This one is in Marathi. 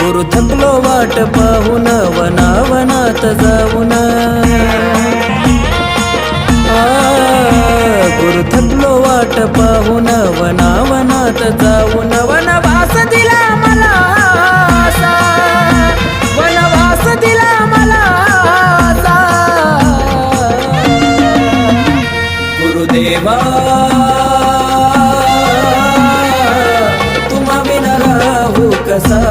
गुरु थकलो वाट पाहून वनावनात जाऊन गुरु थकलो वाट पाहून वनावनात जाऊन वनवास दिला मला असा, वनवास दिला मला असा। गुरुदेवा तुम्हा बिना राहू कसा।